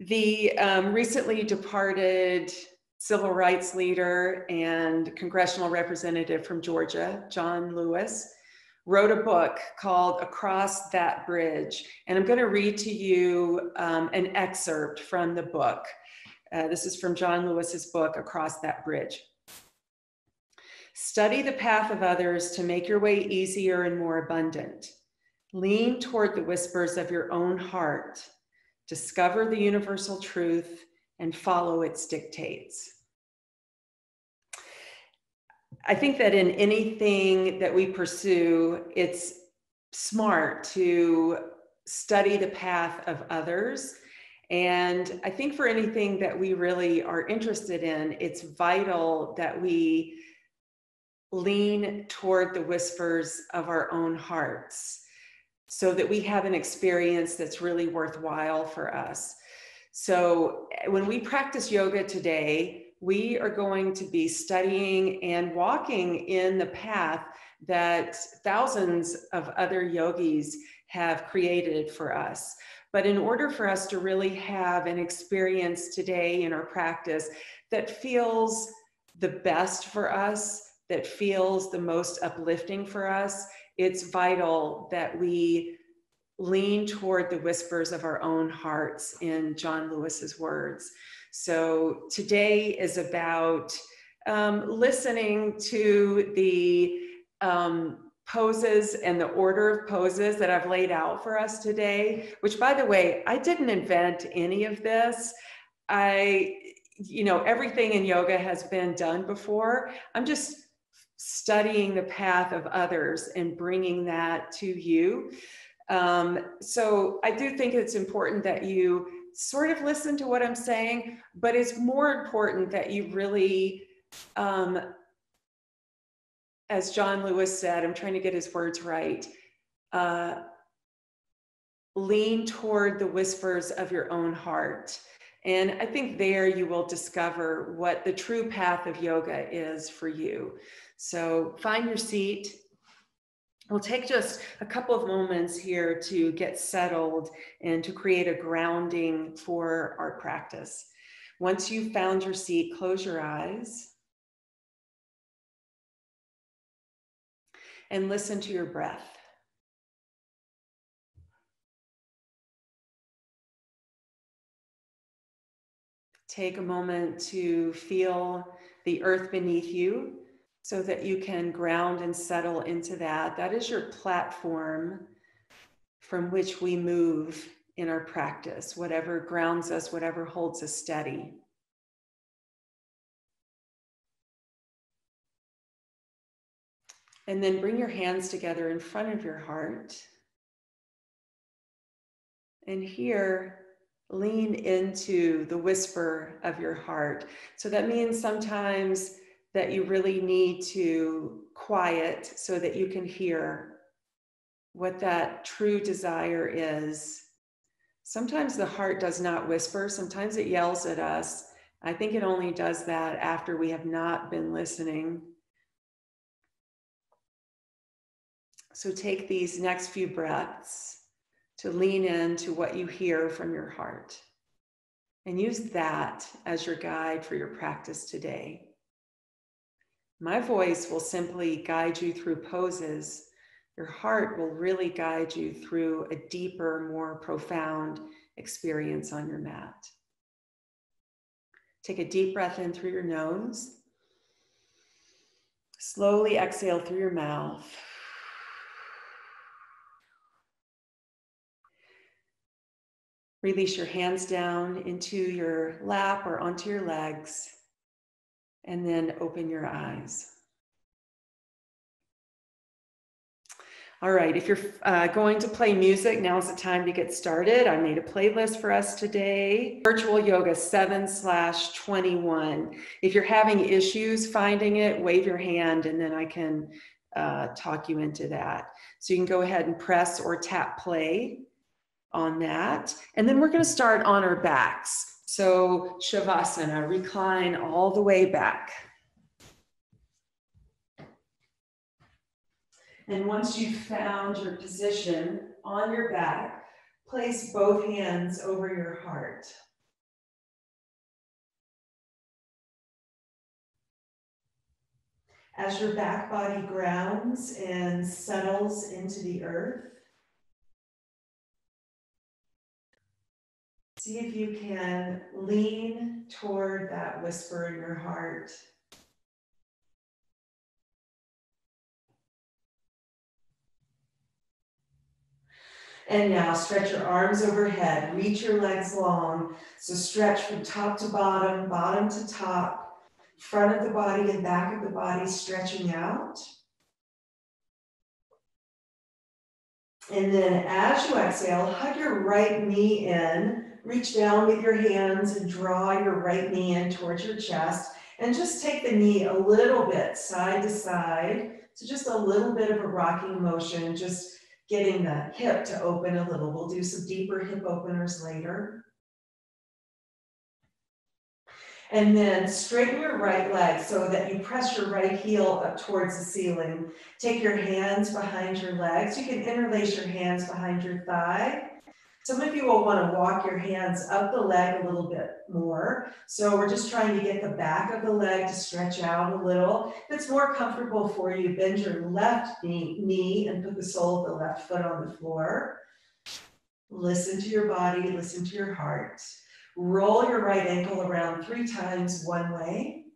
The recently departed civil rights leader and congressional representative from Georgia, John Lewis, wrote a book called Across That Bridge. And I'm going to read to you an excerpt from the book. This is from John Lewis's book, Across That Bridge. Study the path of others to make your way easier and more abundant. Lean toward the whispers of your own heart. Discover the universal truth and follow its dictates. I think that in anything that we pursue, it's smart to study the path of others. And I think for anything that we really are interested in, it's vital that we lean toward the whispers of our own hearts so that we have an experience that's really worthwhile for us. So when we practice yoga today, we are going to be studying and walking in the path that thousands of other yogis have created for us. But in order for us to really have an experience today in our practice that feels the best for us, that feels the most uplifting for us, it's vital that we lean toward the whispers of our own hearts, in John Lewis's words. So today is about listening to the poses and the order of poses that I've laid out for us today, which, by the way, I didn't invent any of this. Everything in yoga has been done before. I'm just studying the path of others and bringing that to you. So I do think it's important that you sort of listen to what I'm saying, but it's more important that you really, as John Lewis said, I'm trying to get his words right, lean toward the whispers of your own heart. And I think there you will discover what the true path of yoga is for you. So find your seat. We'll take just a couple of moments here to get settled and to create a grounding for our practice. Once you've found your seat, close your eyes and listen to your breath. Take a moment to feel the earth beneath you so that you can ground and settle into that. That is your platform from which we move in our practice, whatever grounds us, whatever holds us steady. And then bring your hands together in front of your heart. And here, lean into the whisper of your heart. So that means sometimes that you really need to quiet so that you can hear what that true desire is. Sometimes the heart does not whisper, sometimes it yells at us. I think it only does that after we have not been listening. So take these next few breaths to lean into what you hear from your heart and use that as your guide for your practice today. My voice will simply guide you through poses. Your heart will really guide you through a deeper, more profound experience on your mat. Take a deep breath in through your nose. Slowly exhale through your mouth. Release your hands down into your lap or onto your legs, and then open your eyes. All right, if you're going to play music, now's the time to get started. I made a playlist for us today, Virtual Yoga 7/21. If you're having issues finding it, wave your hand and then I can talk you into that. So you can go ahead and press or tap play on that. And then we're going to start on our backs. So Shavasana, recline all the way back. And once you've found your position on your back, place both hands over your heart. As your back body grounds and settles into the earth, see if you can lean toward that whisper in your heart. And now stretch your arms overhead, reach your legs long. So stretch from top to bottom, bottom to top, front of the body and back of the body stretching out. And then as you exhale, hug your right knee in, reach down with your hands and draw your right knee in towards your chest. And just take the knee a little bit side to side. So just a little bit of a rocking motion, just getting the hip to open a little. We'll do some deeper hip openers later. And then straighten your right leg so that you press your right heel up towards the ceiling. Take your hands behind your legs. You can interlace your hands behind your thigh. Some of you will want to walk your hands up the leg a little bit more. So we're just trying to get the back of the leg to stretch out a little. If it's more comfortable for you, bend your left knee and put the sole of the left foot on the floor. Listen to your body, listen to your heart. Roll your right ankle around 3 times one way.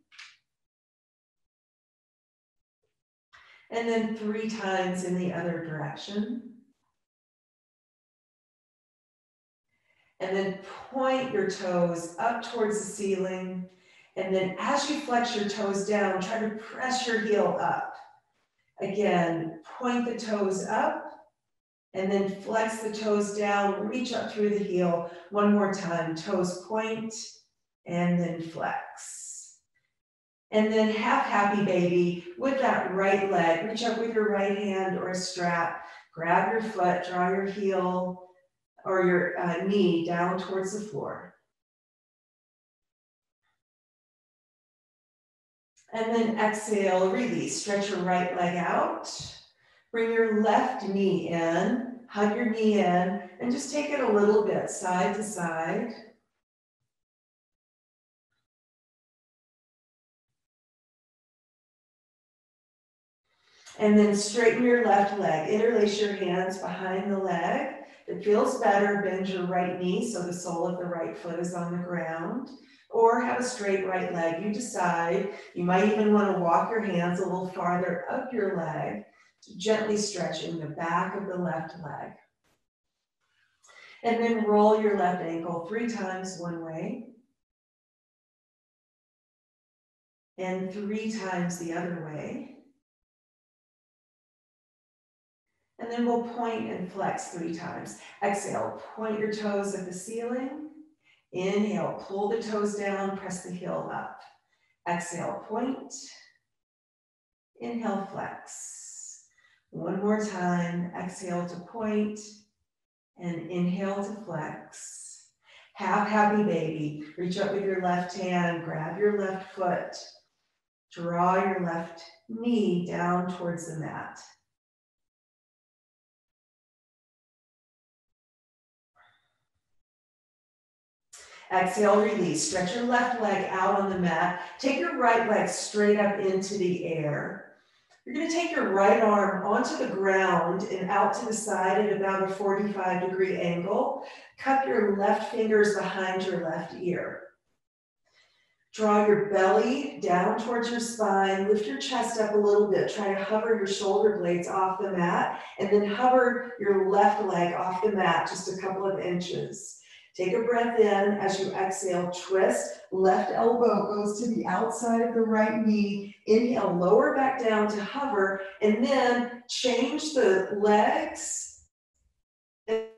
And then 3 times in the other direction. And then point your toes up towards the ceiling. And then as you flex your toes down, try to press your heel up. Again, point the toes up. And then flex the toes down, reach up through the heel. One more time, toes point, and then flex. And then half happy baby with that right leg. Reach up with your right hand or a strap. Grab your foot, draw your heel or your knee down towards the floor. And then exhale, release. Stretch your right leg out. Bring your left knee in, hug your knee in, and just take it a little bit side to side. And then straighten your left leg. Interlace your hands behind the leg. If it feels better, bend your right knee so the sole of the right foot is on the ground. Or have a straight right leg. You decide. You might even want to walk your hands a little farther up your leg, gently stretching the back of the left leg. And then roll your left ankle 3 times one way. And 3 times the other way. And then we'll point and flex 3 times. Exhale, point your toes at the ceiling. Inhale, pull the toes down, press the heel up. Exhale, point. Inhale, flex. One more time, exhale to point. And inhale to flex. Half happy baby. Reach up with your left hand, grab your left foot. Draw your left knee down towards the mat. Exhale, release. Stretch your left leg out on the mat. Take your right leg straight up into the air. You're going to take your right arm onto the ground and out to the side at about a 45-degree angle. Cup your left fingers behind your left ear. Draw your belly down towards your spine. Lift your chest up a little bit. Try to hover your shoulder blades off the mat, and then hover your left leg off the mat just a couple of inches. Take a breath in. As you exhale, twist. Left elbow goes to the outside of the right knee. Inhale, lower back down to hover, and then change the legs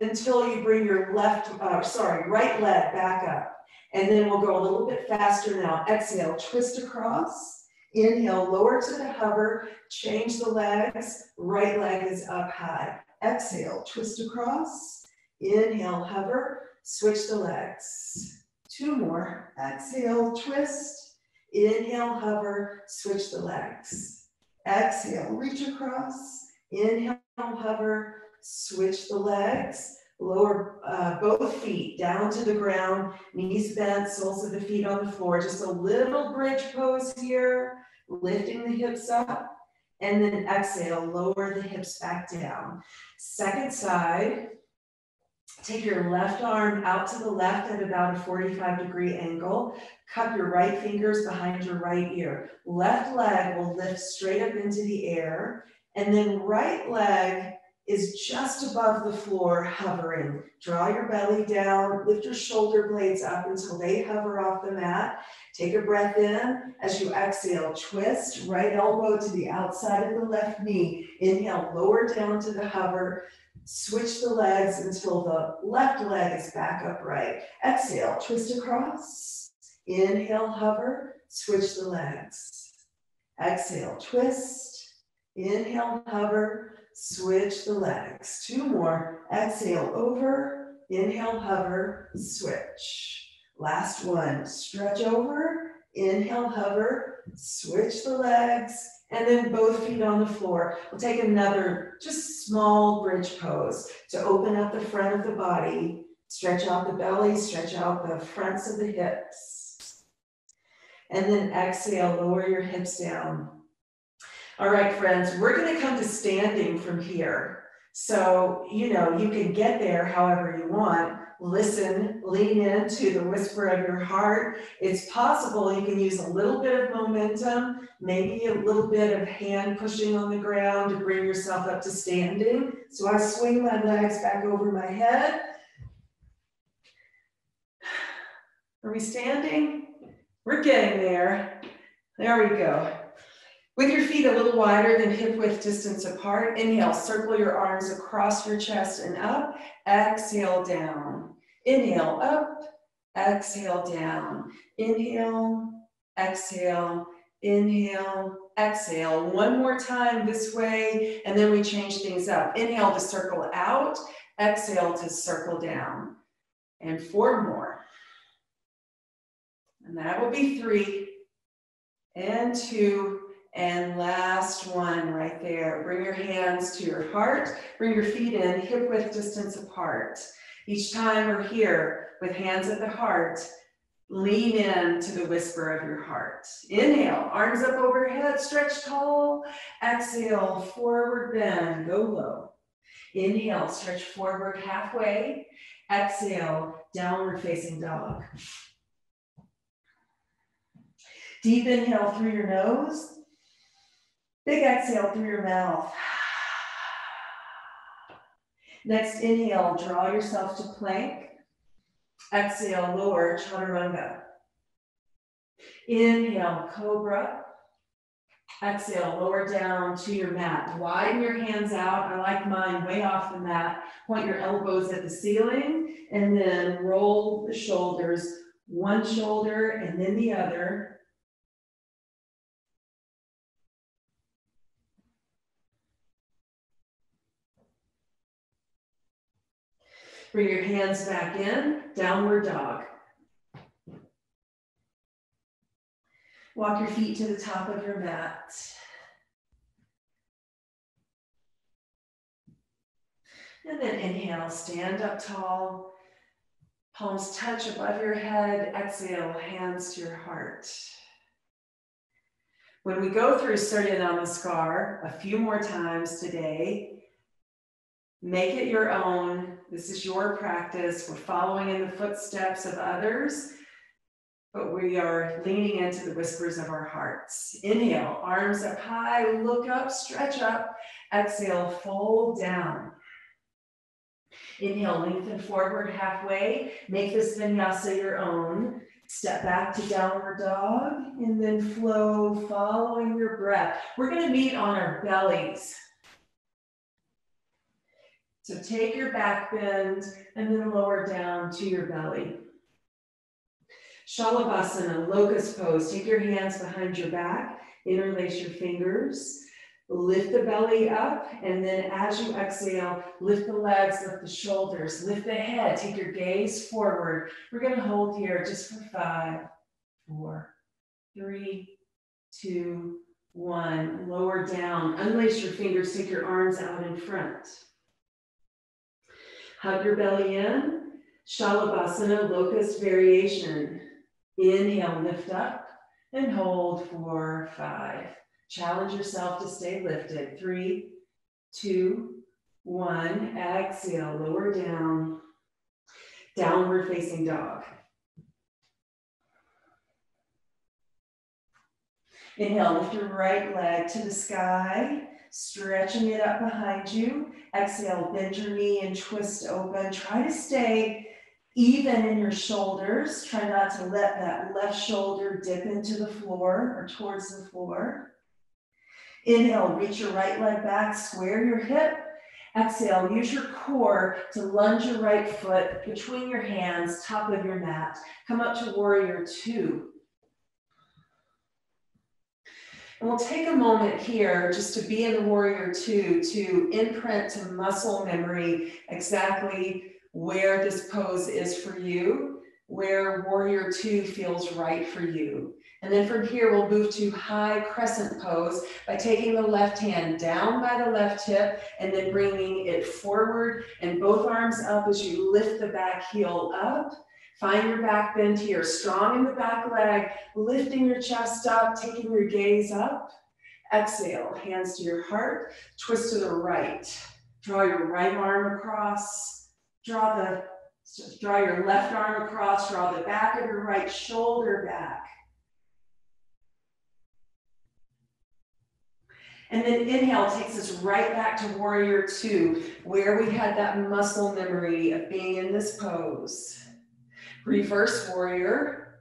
until you bring your right leg back up. And then we'll go a little bit faster now. Exhale, twist across. Inhale, lower to the hover. Change the legs. Right leg is up high. Exhale, twist across. Inhale, hover. Switch the legs. 2 more. Exhale, twist. Inhale, hover. Switch the legs. Exhale, reach across. Inhale, hover. Switch the legs. Lower both feet down to the ground. Knees bent, soles of the feet on the floor. Just a little bridge pose here. lifting the hips up, and then exhale, lower the hips back down. Second side, take your left arm out to the left at about a 45-degree angle. Cup your right fingers behind your right ear. Left leg will lift straight up into the air, and then right leg is just above the floor, hovering. Draw your belly down, lift your shoulder blades up until they hover off the mat. Take a breath in. As you exhale, twist, right elbow to the outside of the left knee. Inhale, lower down to the hover. Switch the legs until the left leg is back upright. Exhale, twist across. Inhale, hover, switch the legs. Exhale, twist. Inhale, hover, switch the legs. Two more. Exhale, over. Inhale, hover, switch. Last one. Stretch over. Inhale, hover, switch the legs, and then both feet on the floor. We'll take another just small bridge pose to open up the front of the body. Stretch out the belly, stretch out the fronts of the hips. And then exhale, lower your hips down. All right, friends, we're going to come to standing from here. So, you can get there however you want. Listen, lean into the whisper of your heart. It's possible you can use a little bit of momentum, maybe a little bit of hand pushing on the ground to bring yourself up to standing. So I swing my legs back over my head. Are we standing? We're getting there. There we go. With your feet a little wider than hip width distance apart, inhale, circle your arms across your chest and up. Exhale, down. Inhale, up. Exhale, down. Inhale, exhale, inhale, exhale. One more time this way, and then we change things up. Inhale to circle out. Exhale to circle down. And 4 more. And that will be 3 and 2. And last one right there. Bring your hands to your heart. Bring your feet in hip width distance apart. Each time we're here with hands at the heart, lean in to the whisper of your heart. Inhale, arms up overhead, stretch tall. Exhale, forward bend, go low. Inhale, stretch forward halfway. Exhale, downward facing dog. Deep inhale through your nose. Big exhale through your mouth. Next inhale, draw yourself to plank. Exhale, lower, chaturanga. Inhale, cobra. Exhale, lower down to your mat. Widen your hands out. I like mine way off the mat. Point your elbows at the ceiling and then roll the shoulders. One shoulder and then the other. Bring your hands back in, downward dog. Walk your feet to the top of your mat. And then inhale, stand up tall. Palms touch above your head. Exhale, hands to your heart. When we go through Surya Namaskar a few more times today, make it your own. This is your practice. We're following in the footsteps of others, but we are leaning into the whispers of our hearts. Inhale, arms up high, look up, stretch up. Exhale, fold down. Inhale, lengthen forward halfway. Make this vinyasa your own. Step back to downward dog and then flow, following your breath. We're going to meet on our bellies. So take your back bend and then lower down to your belly. Shalabhasana, Locust Pose. Take your hands behind your back, interlace your fingers, lift the belly up, and then as you exhale, lift the legs, lift the shoulders, lift the head, take your gaze forward. We're going to hold here just for 5, 4, 3, 2, 1. Lower down, unlace your fingers, take your arms out in front. Hug your belly in. Shalabhasana, Locust variation. Inhale, lift up. And hold for 5. Challenge yourself to stay lifted. 3, 2, 1. Exhale, lower down. Downward facing dog. Inhale, lift your right leg to the sky, stretching it up behind you. Exhale, bend your knee and twist open. Try to stay even in your shoulders. Try not to let that left shoulder dip into the floor or towards the floor. Inhale, reach your right leg back, square your hip. Exhale, use your core to lunge your right foot between your hands, top of your mat. Come up to warrior 2. And we'll take a moment here just to be in the warrior 2 to imprint to muscle memory exactly where this pose is for you, where warrior 2 feels right for you. And then from here, we'll move to high crescent pose by taking the left hand down by the left hip and then bringing it forward and both arms up as you lift the back heel up. Find your back bend here, strong in the back leg, lifting your chest up, taking your gaze up. Exhale, hands to your heart, twist to the right. Draw your right arm across, draw your left arm across, draw the back of your right shoulder back. And then inhale takes us right back to warrior 2, where we had that muscle memory of being in this pose. Reverse warrior.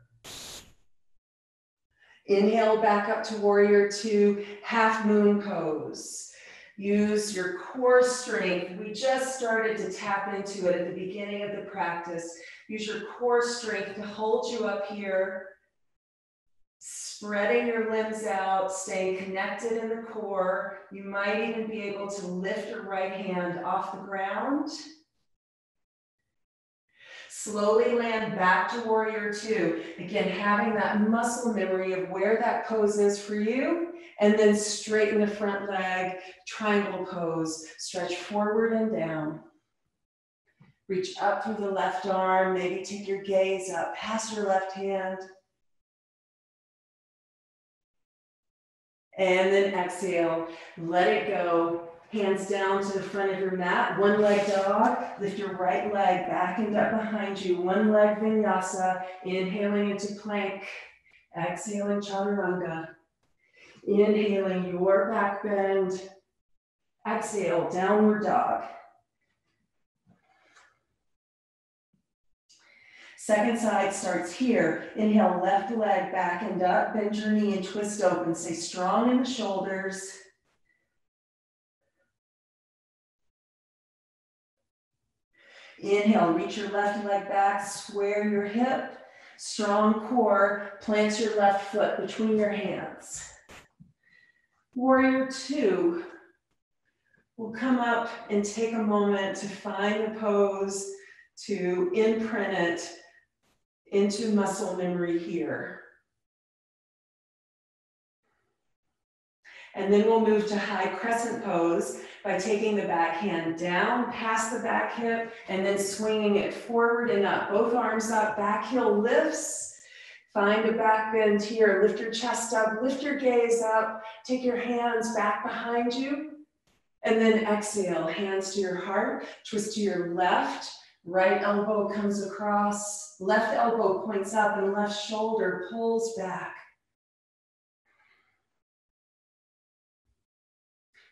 Inhale back up to warrior 2, half moon pose. Use your core strength. We just started to tap into it at the beginning of the practice. Use your core strength to hold you up here, spreading your limbs out, staying connected in the core. You might even be able to lift your right hand off the ground. Slowly land back to warrior 2. Again, having that muscle memory of where that pose is for you. And then straighten the front leg, triangle pose. Stretch forward and down. Reach up through the left arm. Maybe take your gaze up past your left hand. And then exhale, let it go. Hands down to the front of your mat. One leg dog. Lift your right leg back and up behind you. One leg vinyasa. Inhaling into plank. Exhaling chaturanga. Inhaling your back bend. Exhale, downward dog. Second side starts here. Inhale, left leg back and up. Bend your knee and twist open. Stay strong in the shoulders. Inhale, reach your left leg back, square your hip, strong core, plant your left foot between your hands. Warrior 2, we'll come up and take a moment to find the pose, to imprint it into muscle memory here. And then we'll move to high crescent pose by taking the back hand down past the back hip and then swinging it forward and up. Both arms up, back heel lifts. Find a back bend here. Lift your chest up, lift your gaze up. Take your hands back behind you. And then exhale, hands to your heart. Twist to your left. Right elbow comes across. Left elbow points up and left shoulder pulls back.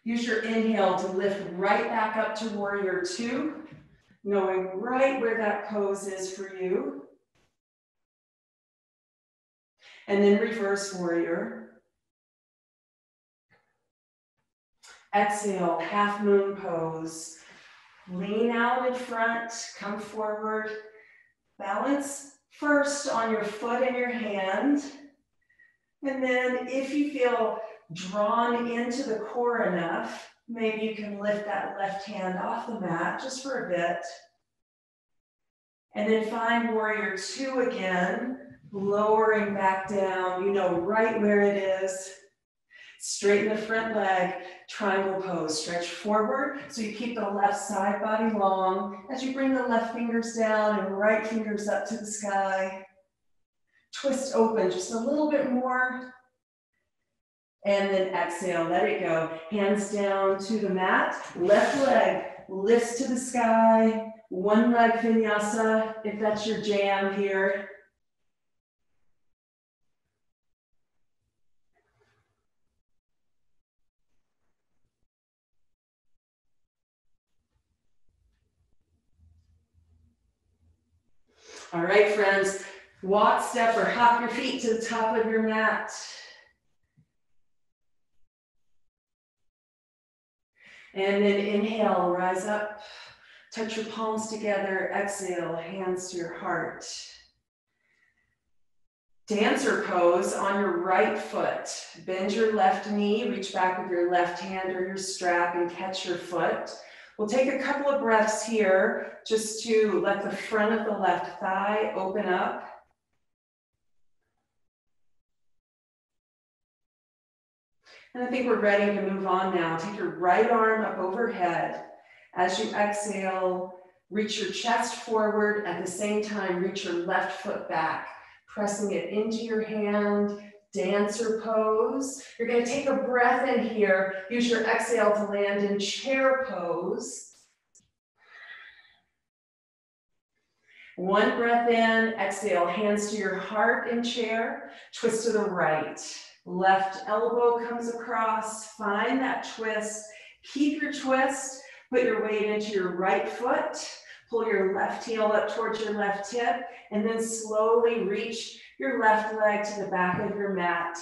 Use your inhale to lift right back up to warrior 2, knowing right where that pose is for you. And then reverse warrior. Exhale, half moon pose. Lean out in front, come forward. Balance first on your foot and your hand. And then if you feel drawn into the core enough, maybe you can lift that left hand off the mat just for a bit. And then find warrior 2 again, lowering back down, you know right where it is. Straighten the front leg, triangle pose. Stretch forward so you keep the left side body long as you bring the left fingers down and right fingers up to the sky. twist open just a little bit more. And then exhale, let it go. Hands down to the mat. Left leg lifts to the sky. One leg vinyasa, if that's your jam here. All right, friends, walk, step, or hop your feet to the top of your mat. And then inhale, rise up, touch your palms together, exhale, hands to your heart. Dancer pose on your right foot. Bend your left knee, reach back with your left hand or your strap and catch your foot. We'll take a couple of breaths here just to let the front of the left thigh open up. And I think we're ready to move on now. Take your right arm up overhead. As you exhale, reach your chest forward. At the same time, reach your left foot back, pressing it into your hand. Dancer pose. You're going to take a breath in here. Use your exhale to land in chair pose. One breath in, exhale, hands to your heart in chair. Twist to the right. Left elbow comes across. Find that twist. Keep your twist. Put your weight into your right foot. Pull your left heel up towards your left hip. And then slowly reach your left leg to the back of your mat.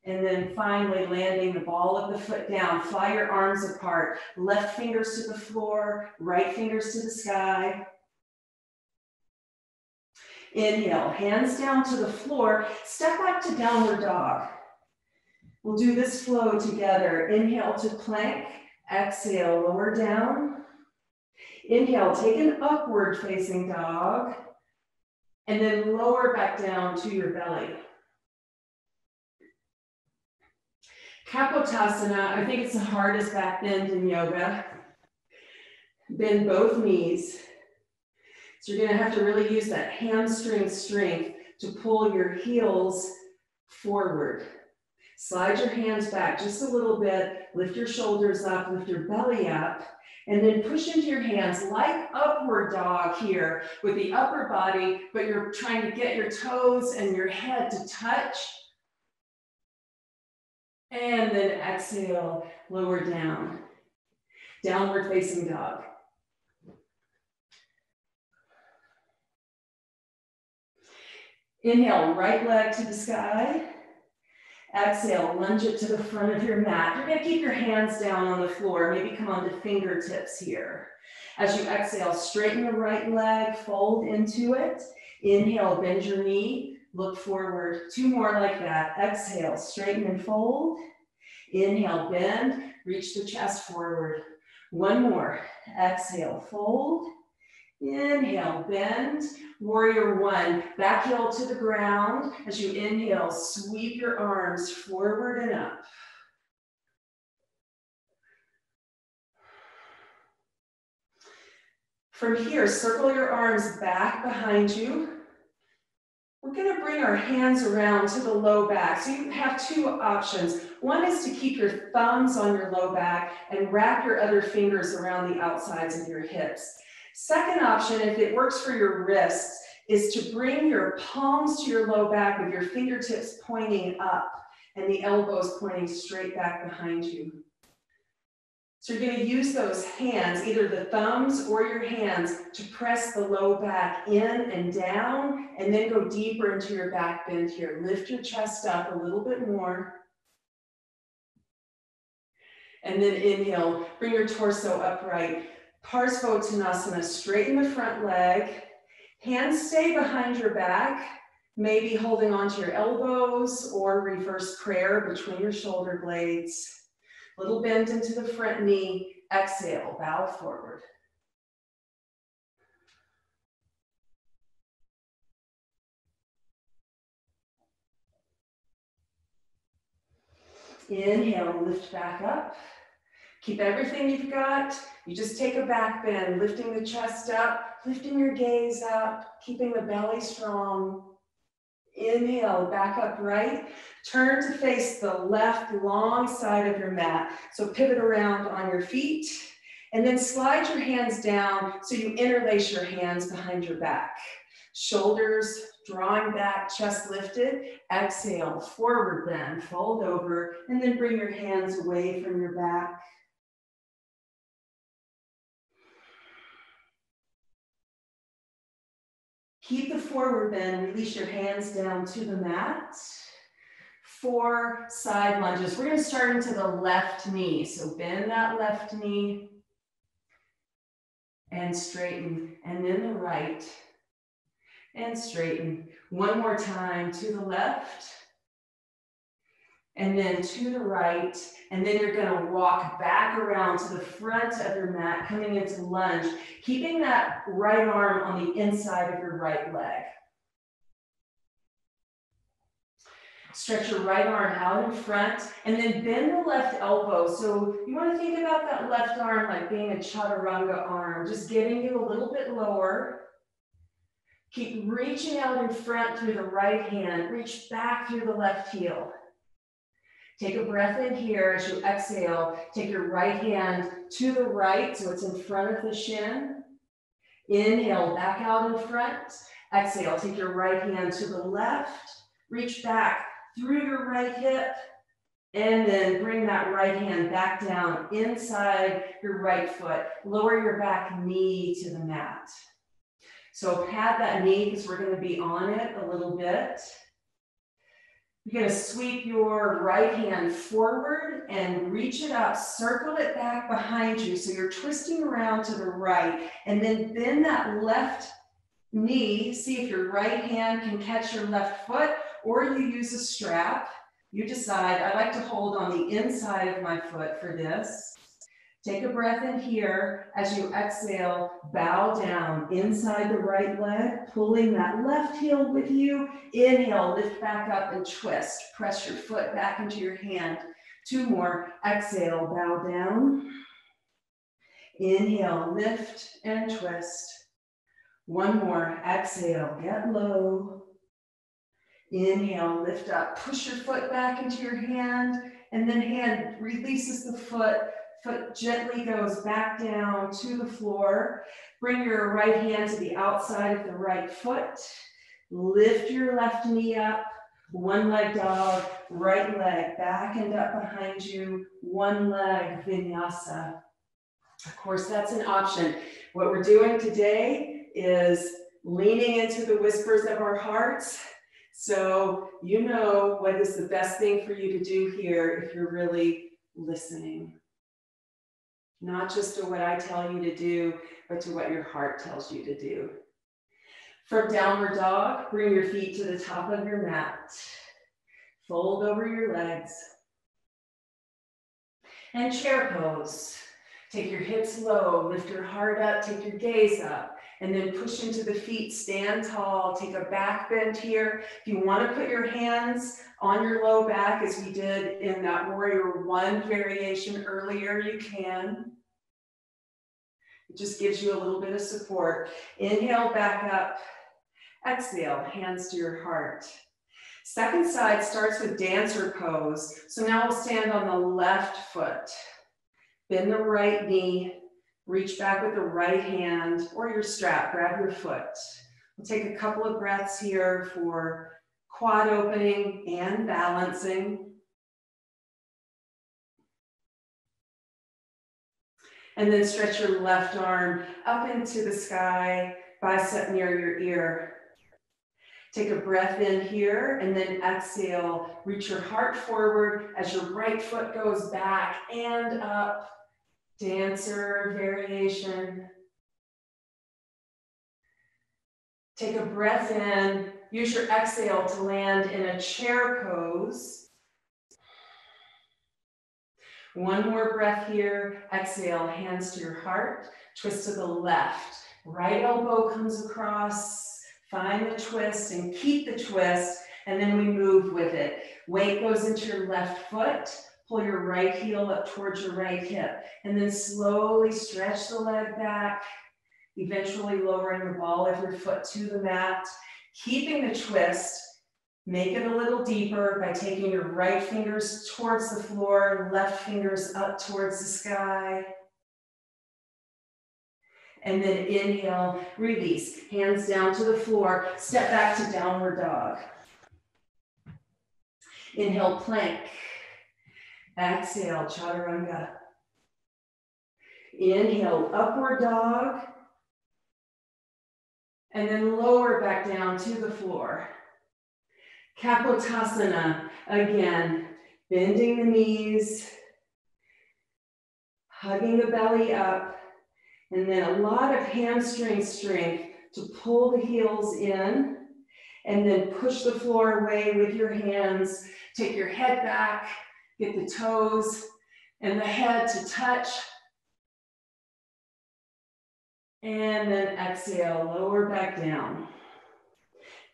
And then finally landing the ball of the foot down. Fly your arms apart. Left fingers to the floor, right fingers to the sky. Inhale, hands down to the floor. Step back to downward dog. We'll do this flow together. Inhale to plank. Exhale, lower down. Inhale, take an upward facing dog. And then lower back down to your belly. Kapotasana, I think it's the hardest back bend in yoga. Bend both knees. So you're gonna have to really use that hamstring strength to pull your heels forward. Slide your hands back just a little bit, lift your shoulders up, lift your belly up, and then push into your hands like upward dog here with the upper body, but you're trying to get your toes and your head to touch. And then exhale, lower down. Downward facing dog. Inhale, right leg to the sky. Exhale, lunge it to the front of your mat. You're gonna keep your hands down on the floor, maybe come onto fingertips here. As you exhale, straighten the right leg, fold into it. Inhale, bend your knee, look forward. Two more like that. Exhale, straighten and fold. Inhale, bend, reach the chest forward. One more. Exhale, fold. Inhale, bend, warrior one, back heel to the ground. As you inhale, sweep your arms forward and up. From here, circle your arms back behind you. We're gonna bring our hands around to the low back. So you have two options. One is to keep your thumbs on your low back and wrap your other fingers around the outsides of your hips. Second option, if it works for your wrists, is to bring your palms to your low back with your fingertips pointing up and the elbows pointing straight back behind you. So you're going to use those hands, either the thumbs or your hands, to press the low back in and down, and then go deeper into your back bend here. Lift your chest up a little bit more. And then inhale, bring your torso upright. Parsvottanasana, straighten the front leg. Hands stay behind your back, maybe holding onto your elbows or reverse prayer between your shoulder blades. Little bend into the front knee. Exhale, bow forward. Inhale, lift back up. Keep everything you've got. You just take a back bend, lifting the chest up, lifting your gaze up, keeping the belly strong. Inhale, back upright. Turn to face the left long side of your mat. So pivot around on your feet and then slide your hands down so you interlace your hands behind your back. Shoulders drawing back, chest lifted. Exhale, forward bend, fold over, and then bring your hands away from your back. Keep the forward bend, release your hands down to the mat. 4 side lunges. We're going to start into the left knee. So bend that left knee and straighten, and then the right and straighten. One more time to the left and then to the right. And then you're going to walk back around to the front of your mat, coming into lunge, keeping that right arm on the inside of your right leg. Stretch your right arm out in front and then bend the left elbow. So you want to think about that left arm like being a chaturanga arm, just getting you a little bit lower. Keep reaching out in front through the right hand. Reach back through the left heel. Take a breath in here as you exhale. Take your right hand to the right so it's in front of the shin. Inhale, back out in front. Exhale, take your right hand to the left. Reach back through your right hip, and then bring that right hand back down inside your right foot. Lower your back knee to the mat. So pad that knee because we're going to be on it a little bit. You're going to sweep your right hand forward and reach it up, circle it back behind you. So you're twisting around to the right, and then bend that left knee. See if your right hand can catch your left foot, or you use a strap. You decide. I like to hold on the inside of my foot for this. Take a breath in here. As you exhale, bow down inside the right leg, pulling that left heel with you. Inhale, lift back up and twist. Press your foot back into your hand. 2 more. Exhale, bow down. Inhale, lift and twist. 1 more. Exhale, get low. Inhale, lift up, push your foot back into your hand, and then hand releases the foot. Foot gently goes back down to the floor. Bring your right hand to the outside of the right foot. Lift your left knee up. 1 leg dog, right leg back and up behind you. 1 leg vinyasa. Of course, that's an option. What we're doing today is leaning into the whispers of our hearts. So you know what is the best thing for you to do here if you're really listening. Not just to what I tell you to do, but to what your heart tells you to do. From downward dog, bring your feet to the top of your mat. Fold over your legs. And chair pose. Take your hips low, lift your heart up, take your gaze up, and then push into the feet, stand tall, take a back bend here. If you want to put your hands on your low back, as we did in that Warrior 1 variation earlier, you can. It just gives you a little bit of support. Inhale, back up. Exhale, hands to your heart. Second side starts with dancer pose. So now we'll stand on the left foot. Bend the right knee, reach back with the right hand or your strap, grab your foot. We'll take a couple of breaths here for quad opening and balancing. And then stretch your left arm up into the sky, bicep near your ear. Take a breath in here and then exhale. Reach your heart forward as your right foot goes back and up. Dancer variation. Take a breath in. Use your exhale to land in a chair pose. 1 more breath here. Exhale, hands to your heart. Twist to the left. Right elbow comes across. Find the twist and keep the twist, and then we move with it. Weight goes into your left foot. Pull your right heel up towards your right hip, and then slowly stretch the leg back, eventually lowering the ball of your foot to the mat, keeping the twist. Make it a little deeper by taking your right fingers towards the floor, left fingers up towards the sky. And then inhale, release, hands down to the floor, step back to downward dog. Inhale, plank. Exhale, chaturanga. Inhale, upward dog. And then lower back down to the floor. Kapotasana, again, bending the knees, hugging the belly up, and then a lot of hamstring strength to pull the heels in, and then push the floor away with your hands. Take your head back, get the toes and the head to touch. And then exhale, lower back down.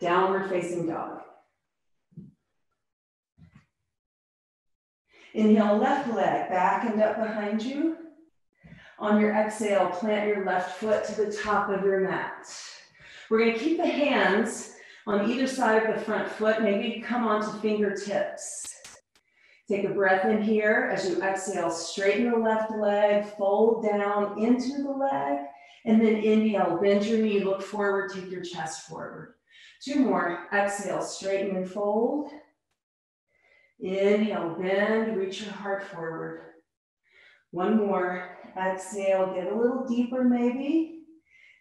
Downward facing dog. Inhale, left leg back and up behind you. On your exhale, plant your left foot to the top of your mat. We're going to keep the hands on either side of the front foot. Maybe come onto fingertips. Take a breath in here. As you exhale, straighten the left leg, fold down into the leg, and then inhale, bend your knee, look forward, take your chest forward. 2 more. Exhale, straighten and fold. Inhale, bend, reach your heart forward. 1 more. Exhale, get a little deeper maybe.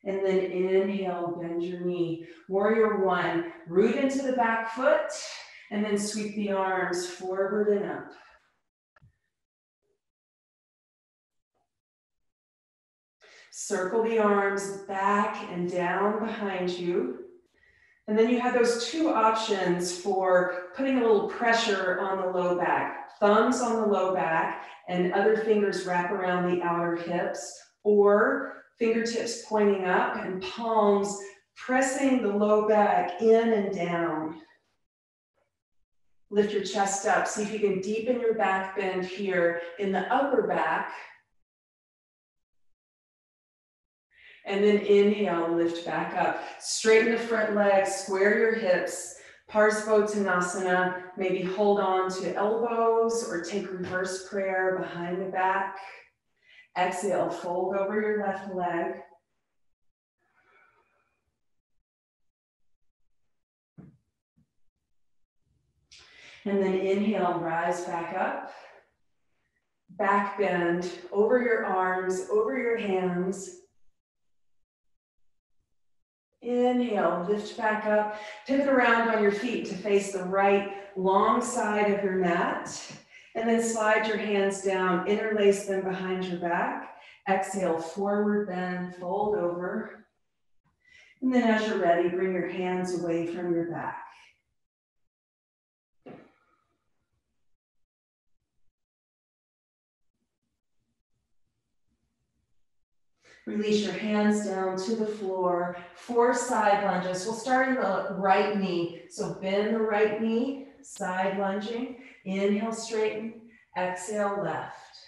And then inhale, bend your knee. Warrior 1, root into the back foot, and then sweep the arms forward and up. Circle the arms back and down behind you. And then you have those 2 options for putting a little pressure on the low back. Thumbs on the low back and other fingers wrap around the outer hips, or fingertips pointing up and palms pressing the low back in and down. Lift your chest up. See if you can deepen your back bend here in the upper back. And then inhale, lift back up. Straighten the front leg, square your hips. Parsvottanasana, maybe hold on to elbows or take reverse prayer behind the back. Exhale, fold over your left leg. And then inhale, rise back up. Back bend over your arms, over your hands. Inhale, lift back up, pivot around on your feet to face the right long side of your mat, and then slide your hands down, interlace them behind your back. Exhale, forward bend, fold over. And then as you're ready, bring your hands away from your back. Release your hands down to the floor. 4 side lunges. We'll start in the right knee. So bend the right knee, side lunging. Inhale, straighten. Exhale, left.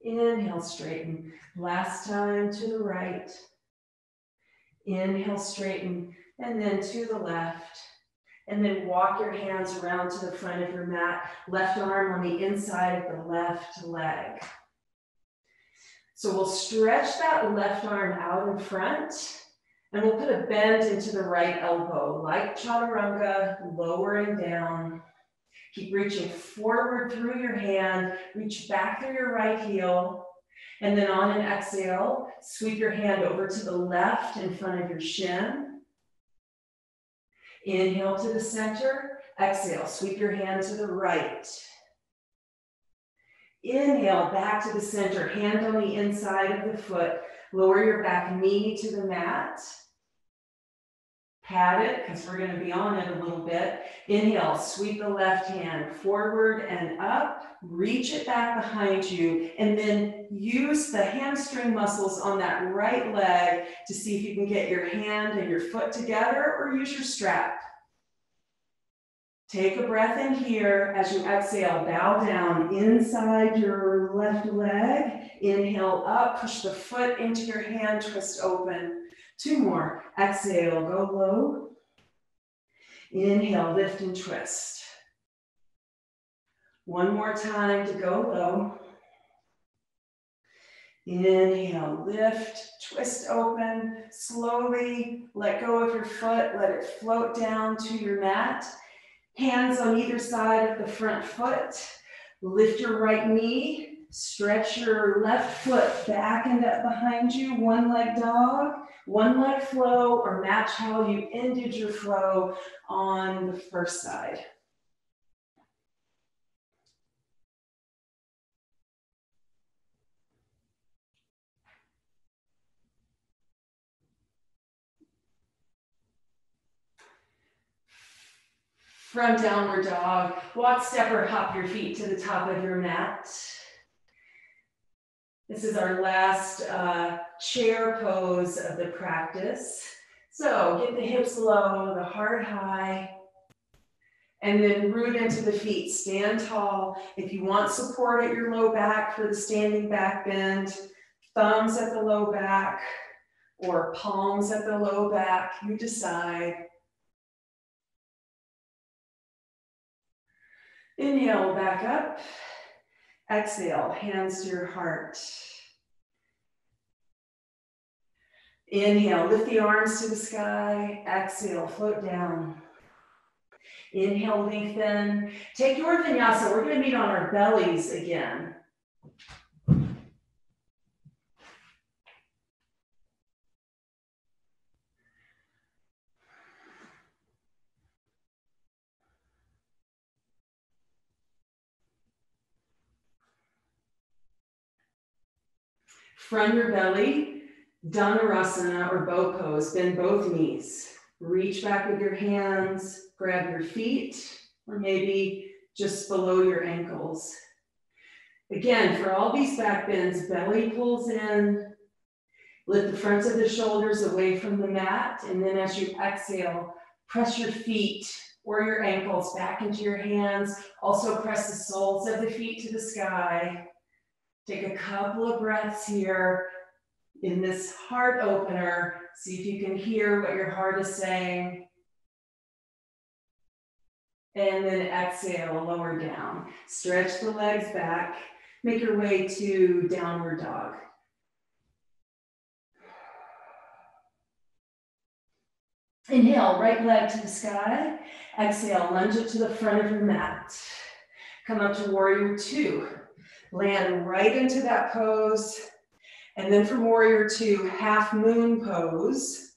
Inhale, straighten. Last time to the right. Inhale, straighten. And then to the left. And then walk your hands around to the front of your mat. Left arm on the inside of the left leg. So we'll stretch that left arm out in front, and we'll put a bend into the right elbow, like chaturanga, lowering down. Keep reaching forward through your hand, reach back through your right heel, and then on an exhale, sweep your hand over to the left in front of your shin. Inhale to the center, exhale, sweep your hand to the right. Inhale, back to the center, hand on the inside of the foot. Lower your back knee to the mat. Pat it, because we're going to be on it a little bit. Inhale, sweep the left hand forward and up. Reach it back behind you. And then use the hamstring muscles on that right leg to see if you can get your hand and your foot together, or use your strap. Take a breath in here. As you exhale, bow down inside your left leg. Inhale up, push the foot into your hand, twist open. 2 more. Exhale, go low. Inhale, lift and twist. One more time to go low. Inhale, lift, twist open, slowly let go of your foot, let it float down to your mat. Hands on either side of the front foot. Lift your right knee, stretch your left foot back and up behind you, one leg dog, one leg flow, or match how you ended your flow on the first side. From downward dog, walk, step, or hop your feet to the top of your mat. This is our last chair pose of the practice. So get the hips low, the heart high, and then root into the feet. Stand tall. If you want support at your low back for the standing back bend, thumbs at the low back or palms at the low back, you decide. Inhale, back up. Exhale, hands to your heart. Inhale, lift the arms to the sky. Exhale, float down. Inhale, lengthen. Take your vinyasa. We're going to meet on our bellies again. From your belly, Dhanurasana or Boco Pose, bend both knees. Reach back with your hands, grab your feet, or maybe just below your ankles. Again, for all these back bends, belly pulls in, lift the fronts of the shoulders away from the mat, and then as you exhale, press your feet or your ankles back into your hands. Also press the soles of the feet to the sky. Take a couple of breaths here in this heart opener. See if you can hear what your heart is saying. And then exhale, lower down. Stretch the legs back. Make your way to downward dog. Inhale, right leg to the sky. Exhale, lunge it to the front of your mat. Come up to warrior two. Land right into that pose. And then from warrior two, half moon pose.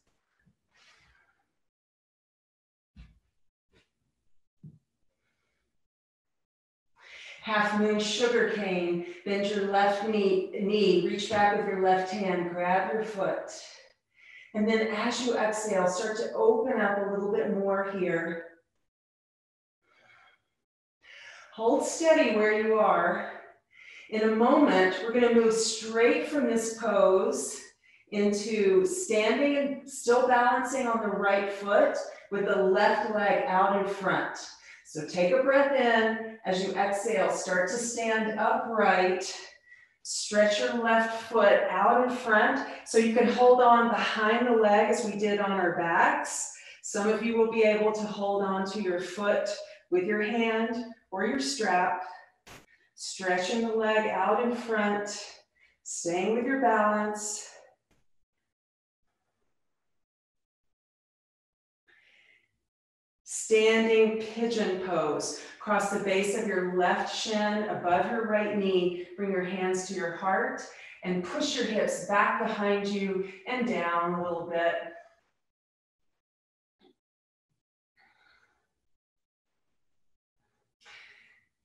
Half moon sugar cane. Bend your left knee, reach back with your left hand, grab your foot. And then as you exhale, start to open up a little bit more here. Hold steady where you are. In a moment, we're going to move straight from this pose into standing and still balancing on the right foot with the left leg out in front. So take a breath in. As you exhale, start to stand upright. Stretch your left foot out in front so you can hold on behind the leg as we did on our backs. Some of you will be able to hold on to your foot with your hand or your strap. Stretching the leg out in front, staying with your balance. Standing pigeon pose. Cross the base of your left shin above your right knee. Bring your hands to your heart and push your hips back behind you and down a little bit.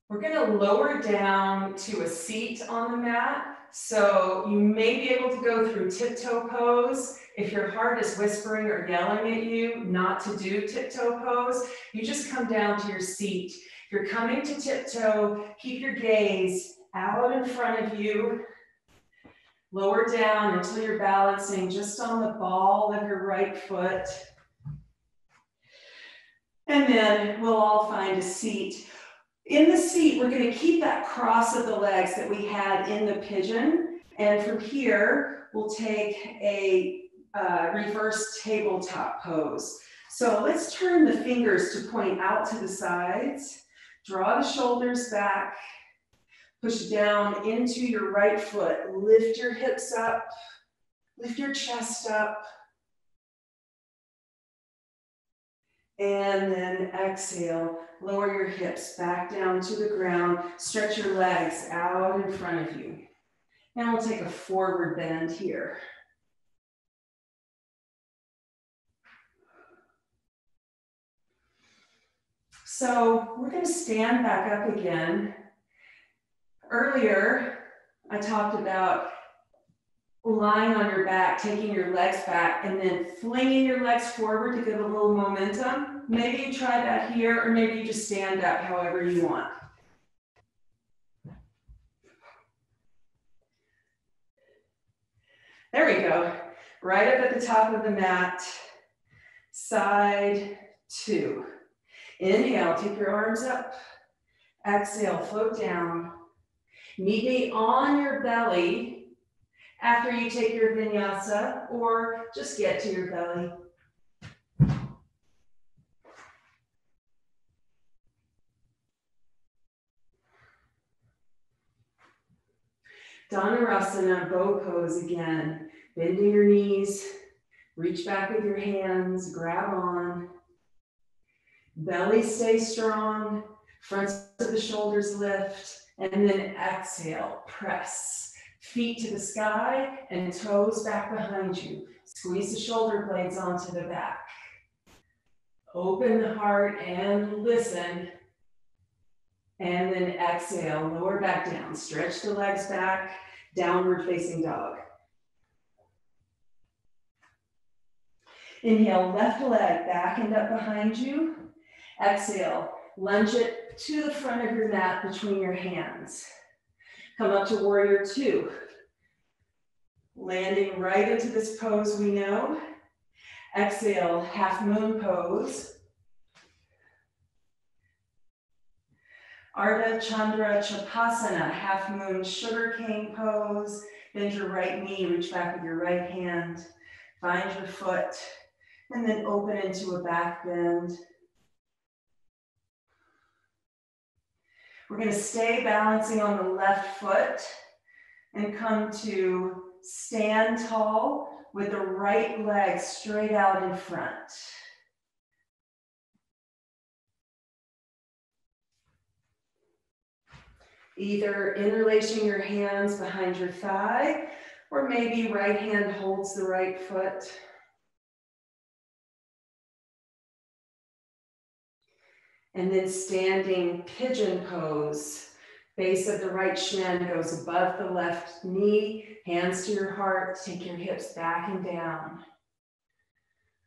We're going to lower down to a seat on the mat. So you may be able to go through tiptoe pose. If your heart is whispering or yelling at you not to do tiptoe pose, you just come down to your seat. If you're coming to tiptoe, keep your gaze out in front of you. Lower down until you're balancing just on the ball of your right foot. And then we'll all find a seat. In the seat, we're going to keep that cross of the legs that we had in the pigeon. And from here, we'll take a reverse tabletop pose. So let's turn the fingers to point out to the sides. Draw the shoulders back. Push down into your right foot. Lift your hips up. Lift your chest up. And then exhale. Lower your hips back down to the ground. Stretch your legs out in front of you. And we'll take a forward bend here. So we're going to stand back up again. Earlier, I talked about lying on your back, taking your legs back, and then flinging your legs forward to give a little momentum. Maybe you try that here, or maybe you just stand up however you want. There we go. Right up at the top of the mat. Side 2. Inhale, take your arms up. Exhale, float down. Meet me on your belly after you take your vinyasa, or just get to your belly. Dhanurasana, Boco Pose again. Bending your knees, reach back with your hands, grab on. Belly stay strong, fronts of the shoulders lift, and then exhale, press. Feet to the sky and toes back behind you. Squeeze the shoulder blades onto the back. Open the heart and listen. And then exhale, lower back down. Stretch the legs back, downward facing dog. Inhale, left leg back and up behind you. Exhale, lunge it to the front of your mat between your hands. Come up to warrior 2. Landing right into this pose we know. Exhale, half moon pose. Ardha Chandra Chapasana, half moon sugar cane pose. Bend your right knee, reach back with your right hand. Find your foot, and then open into a back bend. We're going to stay balancing on the left foot and come to stand tall with the right leg straight out in front. Either interlacing your hands behind your thigh, or maybe right hand holds the right foot. And then standing pigeon pose. Base of the right shin goes above the left knee, hands to your heart, take your hips back and down.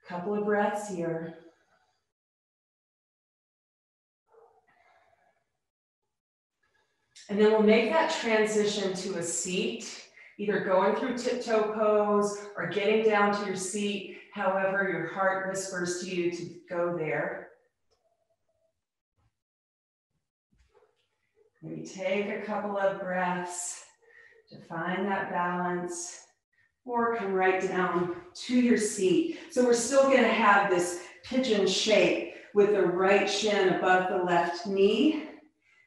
Couple of breaths here. And then we'll make that transition to a seat, either going through tiptoe pose or getting down to your seat, however your heart whispers to you to go there. Maybe take a couple of breaths to find that balance, or come right down to your seat. So we're still going to have this pigeon shape with the right shin above the left knee.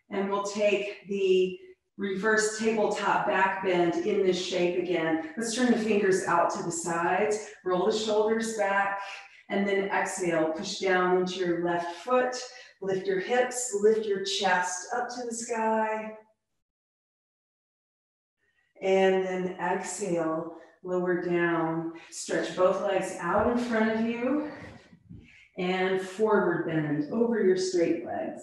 And we'll take the reverse tabletop back bend in this shape again. Let's turn the fingers out to the sides, roll the shoulders back, and then exhale, push down into your left foot. Lift your hips, lift your chest up to the sky. And then exhale, lower down. Stretch both legs out in front of you. And forward bend over your straight legs.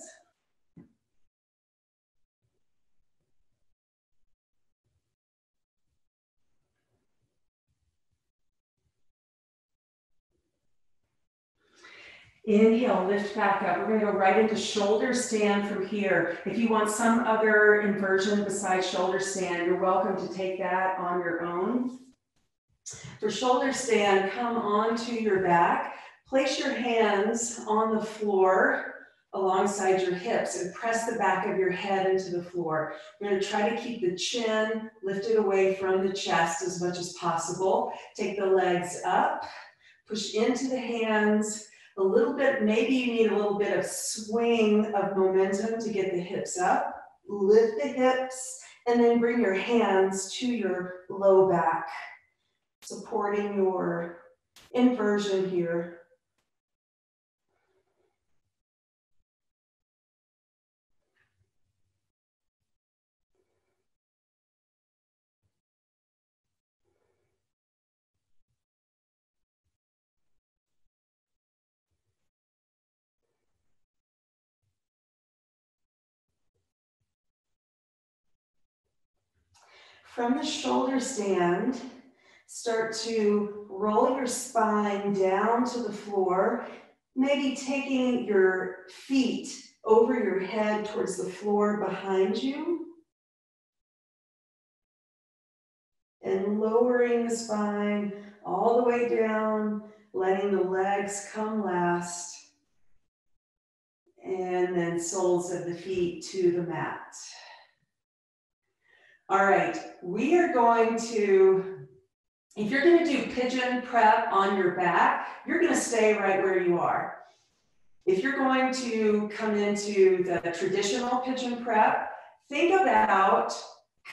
Inhale, lift back up. We're going to go right into shoulder stand from here. If you want some other inversion besides shoulder stand, you're welcome to take that on your own. For shoulder stand, come onto your back. Place your hands on the floor alongside your hips and press the back of your head into the floor. We're going to try to keep the chin lifted away from the chest as much as possible. Take the legs up, push into the hands. a little bit, maybe you need a little bit of swing of momentum to get the hips up. Lift the hips and then bring your hands to your low back, supporting your inversion here. From the shoulder stand, start to roll your spine down to the floor, maybe taking your feet over your head towards the floor behind you. And lowering the spine all the way down, letting the legs come last. And then soles of the feet to the mat. All right, we are going to, if you're going to do pigeon prep on your back, you're going to stay right where you are. If you're going to come into the traditional pigeon prep, think about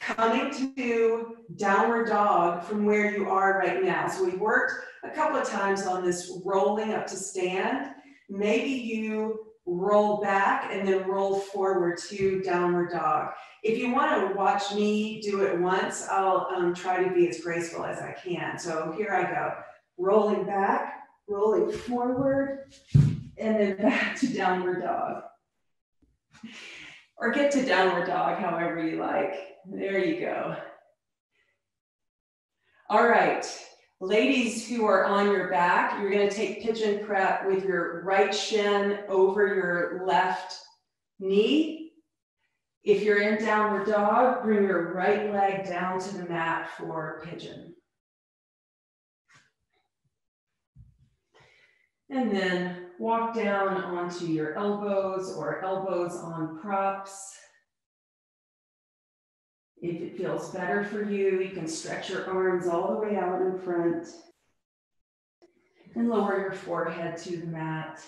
coming to downward dog from where you are right now. So we worked a couple of times on this rolling up to stand. Maybe you roll back and then roll forward to downward dog. If you want to watch me do it once, I'll try to be as graceful as I can. So here I go. Rolling back, rolling forward, and then back to downward dog. Or get to downward dog however you like. There you go. All right, ladies who are on your back, you're going to take pigeon prep with your right shin over your left knee. If you're in downward dog, bring your right leg down to the mat for pigeon. And then walk down onto your elbows or elbows on props. If it feels better for you, you can stretch your arms all the way out in front and lower your forehead to the mat.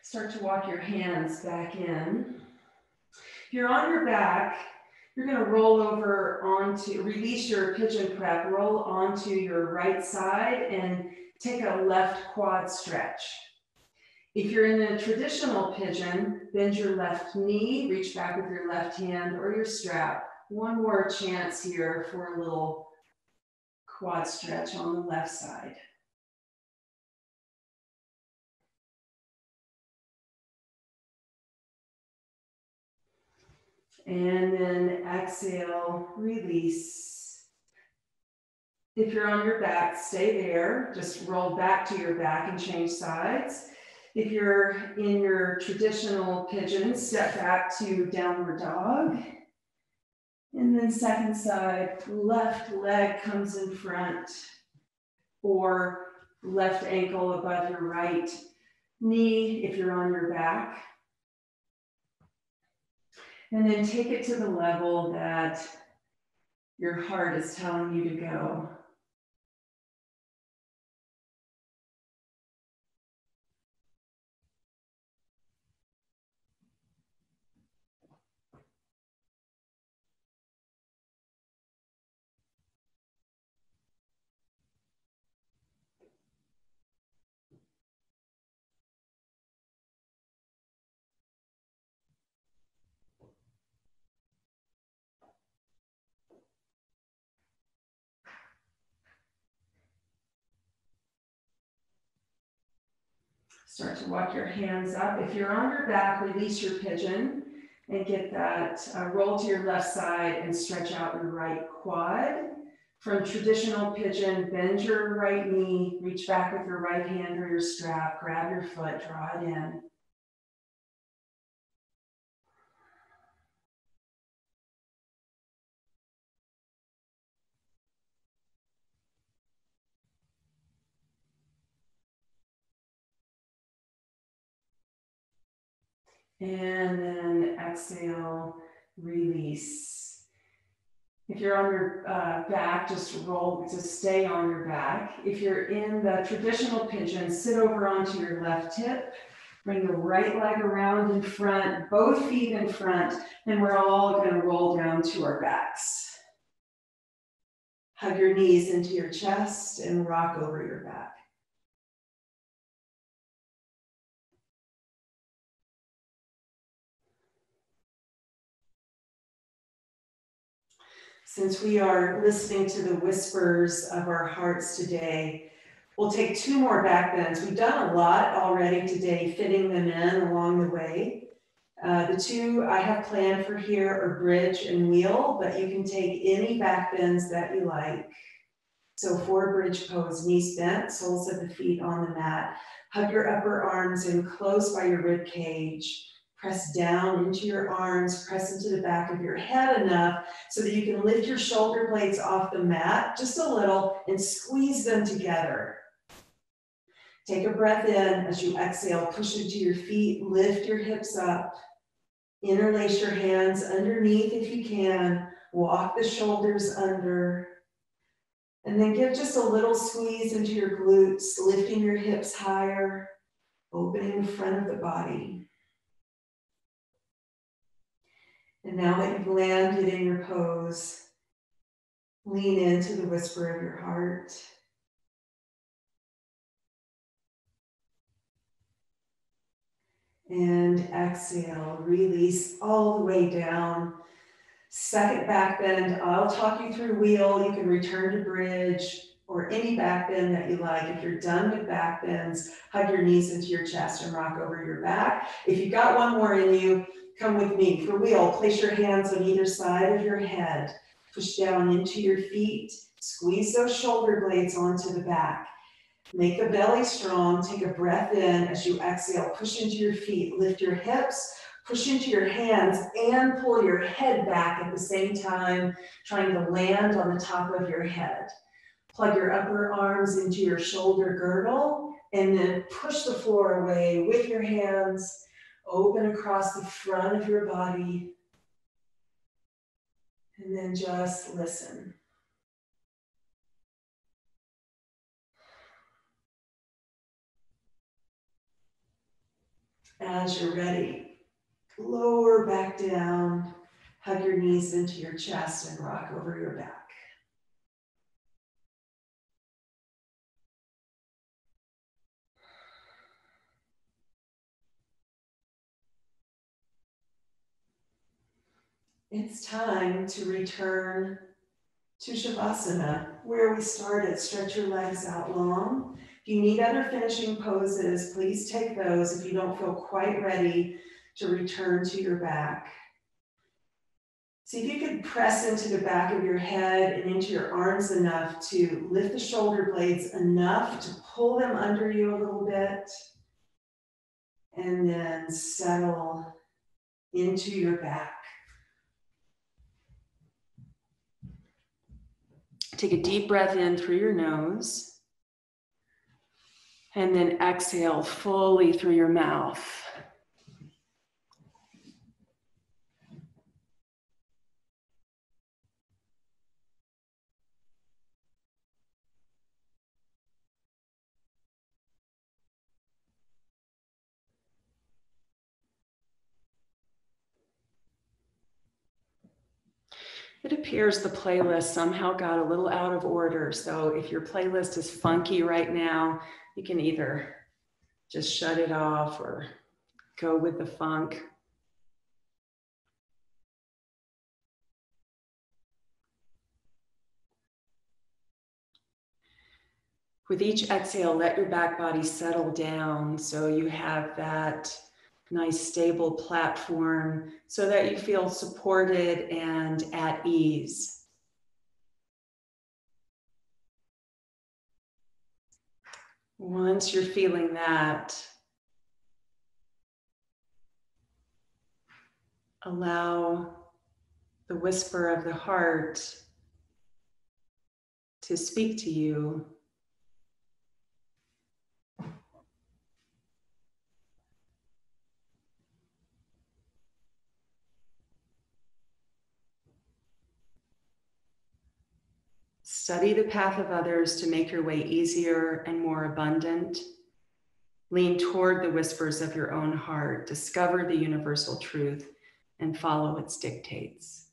Start to walk your hands back in. If you're on your back, you're going to roll over onto, release your pigeon prep, roll onto your right side and take a left quad stretch. If you're in a traditional pigeon, bend your left knee, reach back with your left hand or your strap. One more chance here for a little quad stretch on the left side. And then exhale, release. If you're on your back, stay there. Just roll back to your back and change sides. If you're in your traditional pigeon, step back to downward dog. And then second side, left leg comes in front or left ankle above your right knee if you're on your back. And then take it to the level that your heart is telling you to go. Start to walk your hands up. If you're on your back, release your pigeon and get that roll to your left side and stretch out your right quad. From traditional pigeon, bend your right knee, reach back with your right hand or your strap, grab your foot, draw it in. And then exhale, release. If you're on your back, just stay on your back. If you're in the traditional pigeon, sit over onto your left hip. Bring the right leg around in front, both feet in front, and we're all going to roll down to our backs. Hug your knees into your chest and rock over your back. Since we are listening to the whispers of our hearts today, we'll take 2 more back bends. We've done a lot already today, fitting them in along the way. The 2 I have planned for here are bridge and wheel, but you can take any back bends that you like. So for bridge pose, knees bent, soles of the feet on the mat. Hug your upper arms in close by your rib cage. Press down into your arms, press into the back of your head enough so that you can lift your shoulder blades off the mat just a little and squeeze them together. Take a breath in as you exhale, push into your feet, lift your hips up. Interlace your hands underneath if you can. Walk the shoulders under. And then give just a little squeeze into your glutes, lifting your hips higher, opening the front of the body. And now that you've landed in your pose, lean into the whisper of your heart. And exhale, release all the way down. Second back bend, I'll talk you through wheel. You can return to bridge or any back bend that you like. If you're done with back bends, hug your knees into your chest and rock over your back. If you've got one more in you, come with me. For wheel, place your hands on either side of your head. Push down into your feet. Squeeze those shoulder blades onto the back. Make the belly strong. Take a breath in as you exhale. Push into your feet. Lift your hips. Push into your hands and pull your head back at the same time, trying to land on the top of your head. Plug your upper arms into your shoulder girdle and then push the floor away with your hands. Open across the front of your body. And then just listen. As you're ready, lower back down, hug your knees into your chest and rock over your back. It's time to return to Shavasana, where we started. Stretch your legs out long. If you need other finishing poses, please take those if you don't feel quite ready to return to your back. See if you can press into the back of your head and into your arms enough to lift the shoulder blades enough to pull them under you a little bit. And then settle into your back. Take a deep breath in through your nose. And then exhale fully through your mouth. It appears the playlist somehow got a little out of order. So if your playlist is funky right now, you can either just shut it off or go with the funk. With each exhale, let your back body settle down so you have that nice stable platform so that you feel supported and at ease. Once you're feeling that, allow the whisper of the heart to speak to you. Study the path of others to make your way easier and more abundant. Lean toward the whispers of your own heart. Discover the universal truth and follow its dictates.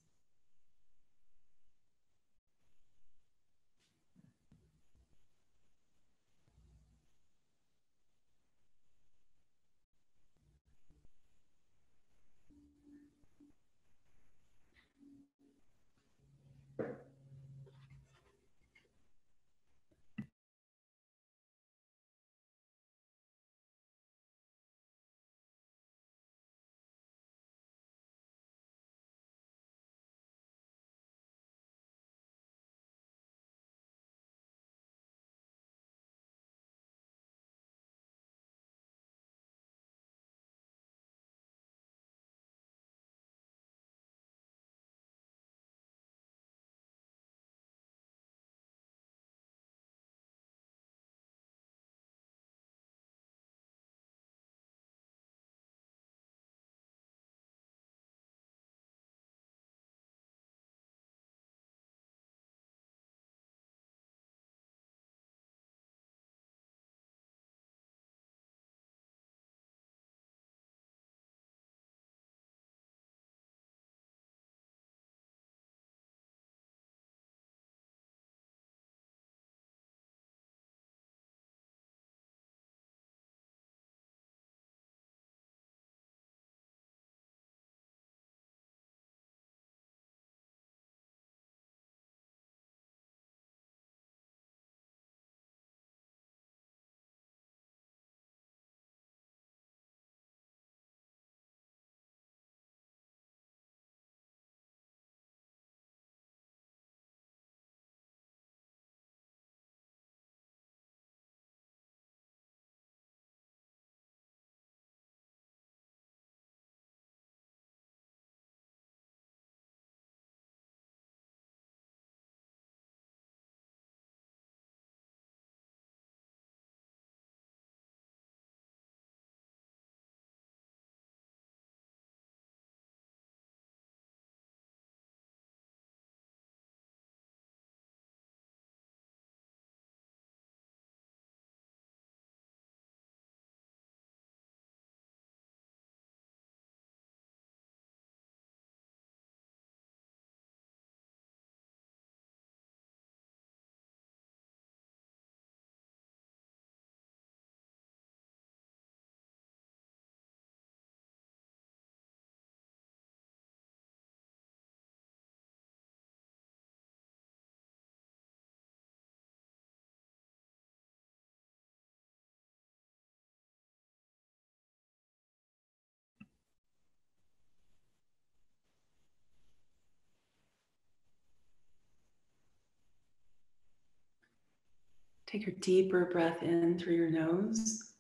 Take a deeper breath in through your nose.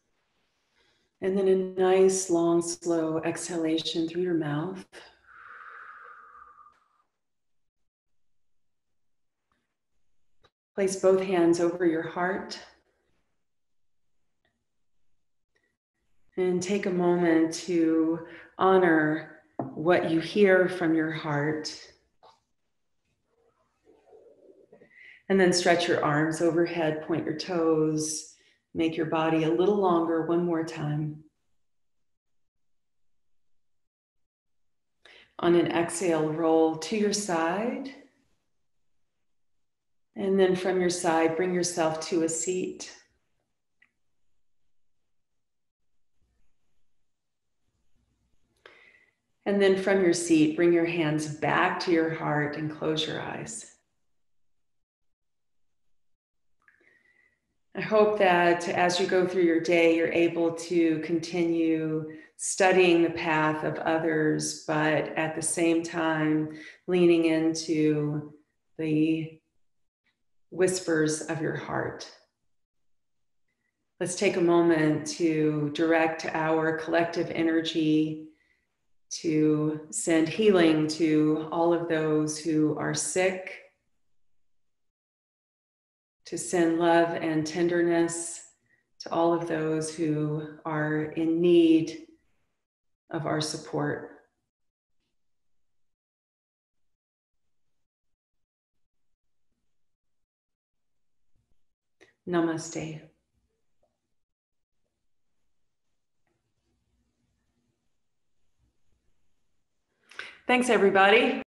And then a nice, long, slow exhalation through your mouth. Place both hands over your heart. And take a moment to honor what you hear from your heart. And then stretch your arms overhead, point your toes, make your body a little longer one more time. On an exhale, roll to your side. And then from your side, bring yourself to a seat. And then from your seat, bring your hands back to your heart and close your eyes. I hope that as you go through your day, you're able to continue studying the path of others, but at the same time, leaning into the whispers of your heart. Let's take a moment to direct our collective energy to send healing to all of those who are sick, to send love and tenderness to all of those who are in need of our support. Namaste. Thanks, everybody.